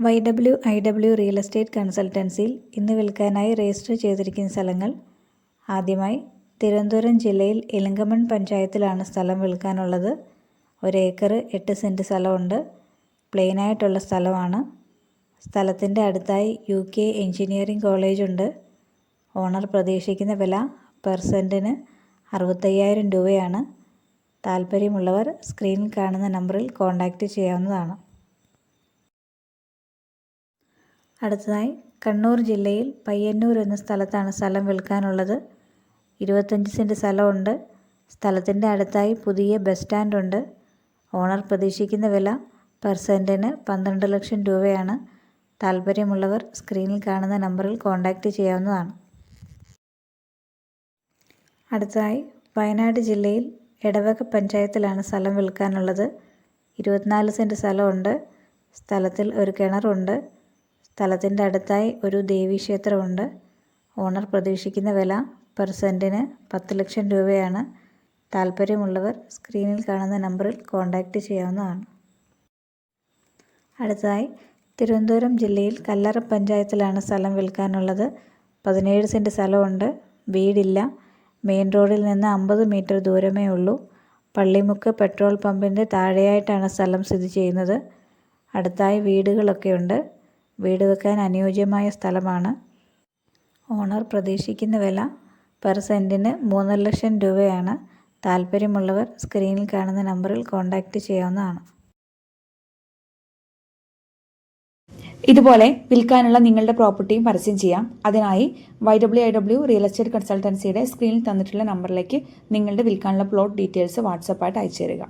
YWIW real estate കൺസൾട്ടൻസിയിൽ ഇന്ന് വിൽക്കാനായി register ചെയ്തിരിക്കുന്ന സ്ഥലങ്ങൾ. ആദ്യമായി തിരുവനന്തപുരം ജില്ലയിൽ ഇലങ്കമൺ പഞ്ചായത്തിലാണ് സ്ഥലം വിൽക്കാനുള്ളത്. 1 ഏക്കർ 8 സെൻറ്റ് സ്ഥലമുണ്ട്. പ്ലെയിനായിട്ടുള്ള സ്ഥലമാണ്. സ്ഥലത്തിൻ്റെ അടുത്തായി UK എഞ്ചിനീയറിംഗ് കോളേജുണ്ട്. ഓണർ പ്രതീക്ഷിക്കുന്ന വില പെർ സെൻറ്റിന് 65,000 രൂപയാണ്. താല്പര്യമുള്ളവർ സ്ക്രീനിൽ കാണുന്ന നമ്പറിൽ കോൺടാക്റ്റ് ചെയ്യാവുന്നതാണ്. അടുത്തതായി കണ്ണൂർ ജില്ലയിൽ പയ്യന്നൂർ എന്ന സ്ഥലത്താണ് സ്ഥലം വിൽക്കാനുള്ളത്. 25 സെൻറ്റ് സ്ഥലമുണ്ട്. സ്ഥലത്തിൻ്റെ അടുത്തായി പുതിയ ബസ് സ്റ്റാൻഡുണ്ട്. ഓണർ പ്രതീക്ഷിക്കുന്ന വില പെർ സെൻറ്റിന് 12 ലക്ഷം രൂപയാണ്. താല്പര്യമുള്ളവർ സ്ക്രീനിൽ കാണുന്ന നമ്പറിൽ കോൺടാക്റ്റ് ചെയ്യാവുന്നതാണ്. അടുത്തതായി വയനാട് ജില്ലയിൽ എടവക പഞ്ചായത്തിലാണ് സ്ഥലം വിൽക്കാനുള്ളത്. 24 സെൻറ്റ് സ്ഥലമുണ്ട്. സ്ഥലത്തിൽ ഒരു കിണറുണ്ട്. സ്ഥലത്തിൻ്റെ അടുത്തായി ഒരു ദേവീക്ഷേത്രമുണ്ട്. ഓണർ പ്രതീക്ഷിക്കുന്ന വില പെർ സെൻറ്റിന് 10 ലക്ഷം രൂപയാണ്. താല്പര്യമുള്ളവർ സ്ക്രീനിൽ കാണുന്ന നമ്പറിൽ കോൺടാക്റ്റ് ചെയ്യാവുന്നതാണ്. അടുത്തതായി തിരുവനന്തപുരം ജില്ലയിൽ കല്ലറ പഞ്ചായത്തിലാണ് സ്ഥലം വിൽക്കാനുള്ളത്. 17 സെൻറ്റ് സ്ഥലമുണ്ട്. വീടില്ല. മെയിൻ റോഡിൽ നിന്ന് 50 മീറ്റർ ദൂരമേ ഉള്ളൂ. പള്ളിമുക്ക് പെട്രോൾ പമ്പിൻ്റെ താഴെയായിട്ടാണ് സ്ഥലം സ്ഥിതി ചെയ്യുന്നത്. അടുത്തായി വീടുകളൊക്കെയുണ്ട്. വീട് വെക്കാൻ അനുയോജ്യമായ സ്ഥലമാണ്. ഓണർ പ്രതീക്ഷിക്കുന്ന വില പെർ സെൻറ്റിന് 3 ലക്ഷം രൂപയാണ്. താല്പര്യമുള്ളവർ സ്ക്രീനിൽ കാണുന്ന നമ്പറിൽ കോൺടാക്റ്റ് ചെയ്യാവുന്നതാണ്. ഇതുപോലെ വിൽക്കാനുള്ള നിങ്ങളുടെ പ്രോപ്പർട്ടിയും പരസ്യം ചെയ്യാം. അതിനായി YWIW റിയൽ എസ്റ്റേറ്റ് കൺസൾട്ടൻസിയുടെ സ്ക്രീനിൽ തന്നിട്ടുള്ള നമ്പറിലേക്ക് നിങ്ങളുടെ വിൽക്കാനുള്ള പ്ലോട്ട് ഡീറ്റെയിൽസ് വാട്സാപ്പായിട്ട് അയച്ചു തരിക.